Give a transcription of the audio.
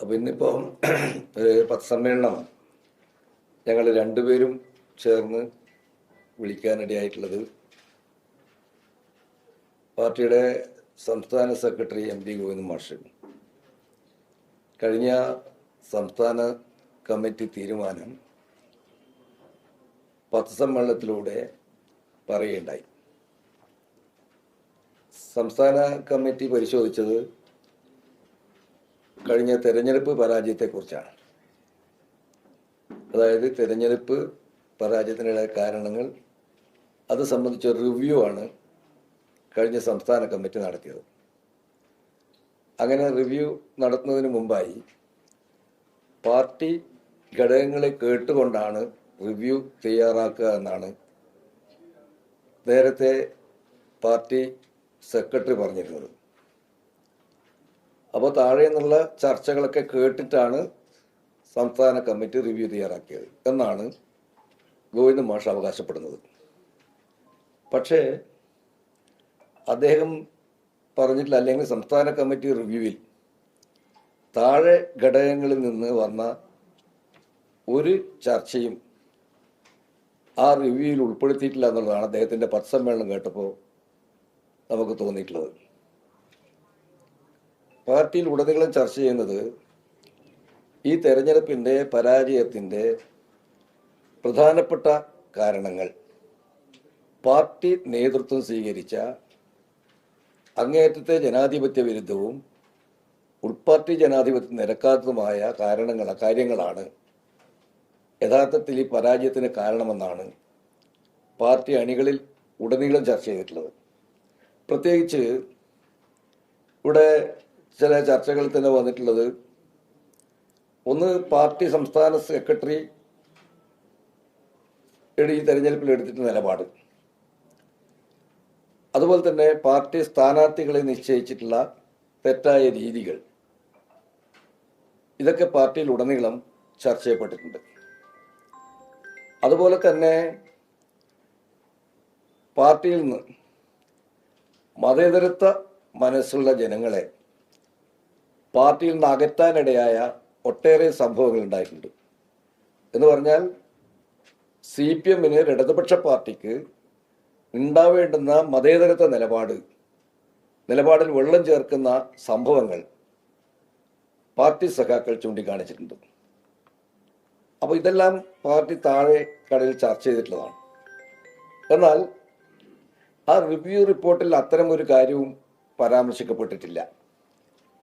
അപ്പോൾ ഇന്നിപ്പോൾ ഒരു പത്രസമ്മേളനം ഞങ്ങൾ രണ്ടുപേരും ചേർന്ന് വിളിക്കാനിടയായിട്ടുള്ളത് പാർട്ടിയുടെ സംസ്ഥാന സെക്രട്ടറി എം പി ഗോവിന്ദൻ മാഷ് കഴിഞ്ഞ സംസ്ഥാന കമ്മിറ്റി തീരുമാനം പത്രസമ്മേളനത്തിലൂടെ പറയുകയുണ്ടായി. സംസ്ഥാന കമ്മിറ്റി പരിശോധിച്ചത് കഴിഞ്ഞ തെരഞ്ഞെടുപ്പ് പരാജയത്തെക്കുറിച്ചാണ്. അതായത് തെരഞ്ഞെടുപ്പ് പരാജയത്തിനുള്ള കാരണങ്ങൾ അത് സംബന്ധിച്ച റിവ്യൂ ആണ് കഴിഞ്ഞ സംസ്ഥാന കമ്മിറ്റി നടത്തിയത്. അങ്ങനെ റിവ്യൂ നടത്തുന്നതിന് മുമ്പായി പാർട്ടി ഘടകങ്ങളെ കേട്ടുകൊണ്ടാണ് റിവ്യൂ തയ്യാറാക്കുക എന്നാണ് നേരത്തെ പാർട്ടി സെക്രട്ടറി പറഞ്ഞിരുന്നത്. അപ്പോൾ താഴെ നിന്നുള്ള ചർച്ചകളൊക്കെ കേട്ടിട്ടാണ് സംസ്ഥാന കമ്മിറ്റി റിവ്യൂ തയ്യാറാക്കിയത് എന്നാണ് ഗോവിന്ദൻ മാഷ് അവകാശപ്പെടുന്നത്. പക്ഷേ അദ്ദേഹം പറഞ്ഞിട്ടില്ല, അല്ലെങ്കിൽ സംസ്ഥാന കമ്മിറ്റി റിവ്യൂവിൽ താഴെ ഘടകങ്ങളിൽ നിന്ന് വന്ന ഒരു ചർച്ചയും ആ റിവ്യൂവിൽ ഉൾപ്പെടുത്തിയിട്ടില്ല എന്നുള്ളതാണ് അദ്ദേഹത്തിൻ്റെ പത്രസമ്മേളനം കേട്ടപ്പോൾ നമുക്ക് തോന്നിയിട്ടുള്ളത്. പാർട്ടിയിൽ ഉടനീളം ചർച്ച ചെയ്യുന്നത് ഈ തെരഞ്ഞെടുപ്പിൻ്റെ പരാജയത്തിൻ്റെ പ്രധാനപ്പെട്ട കാരണങ്ങൾ പാർട്ടി നേതൃത്വം സ്വീകരിച്ച അങ്ങേയറ്റത്തെ ജനാധിപത്യ വിരുദ്ധവും ഉൾപാർട്ടി ജനാധിപത്യം നിരക്കാത്തതുമായ കാര്യങ്ങളാണ് യഥാർത്ഥത്തിൽ ഈ പരാജയത്തിന് കാരണമെന്നാണ് പാർട്ടി അണികളിൽ ഉടനീളം ചർച്ച ചെയ്തിട്ടുള്ളത്. പ്രത്യേകിച്ച് ഇവിടെ ചില ചർച്ചകളിൽ തന്നെ വന്നിട്ടുള്ളത്, ഒന്ന് പാർട്ടി സംസ്ഥാന സെക്രട്ടറി ഈ തെരഞ്ഞെടുപ്പിൽ എടുത്തിട്ടുള്ള നിലപാട്, അതുപോലെ തന്നെ പാർട്ടി സ്ഥാനാർത്ഥികളെ നിശ്ചയിച്ചിട്ടുള്ള തെറ്റായ രീതികൾ, ഇതൊക്കെ പാർട്ടിയിൽ ഉടനീളം ചർച്ച ചെയ്യപ്പെട്ടിട്ടുണ്ട്. അതുപോലെ തന്നെ പാർട്ടിയിൽ നിന്ന് മതേതരത്വ മനസ്സുള്ള ജനങ്ങളെ പാർട്ടിയിൽ നിന്ന് അകറ്റാനിടയായ ഒട്ടേറെ സംഭവങ്ങൾ ഉണ്ടായിട്ടുണ്ട്. എന്ന് പറഞ്ഞാൽ CPM ഇടതുപക്ഷ പാർട്ടിക്ക് ഉണ്ടാവേണ്ടുന്ന മതേതരത്വ നിലപാടിൽ വെള്ളം ചേർക്കുന്ന സംഭവങ്ങൾ പാർട്ടി സഖാക്കൾ ചൂണ്ടിക്കാണിച്ചിട്ടുണ്ട്. അപ്പോൾ ഇതെല്ലാം പാർട്ടി താഴെ കടയിൽ ചർച്ച ചെയ്തിട്ടുള്ളതാണ്. എന്നാൽ ആ റിവ്യൂ റിപ്പോർട്ടിൽ അത്തരം ഒരു കാര്യവും പരാമർശിക്കപ്പെട്ടിട്ടില്ല.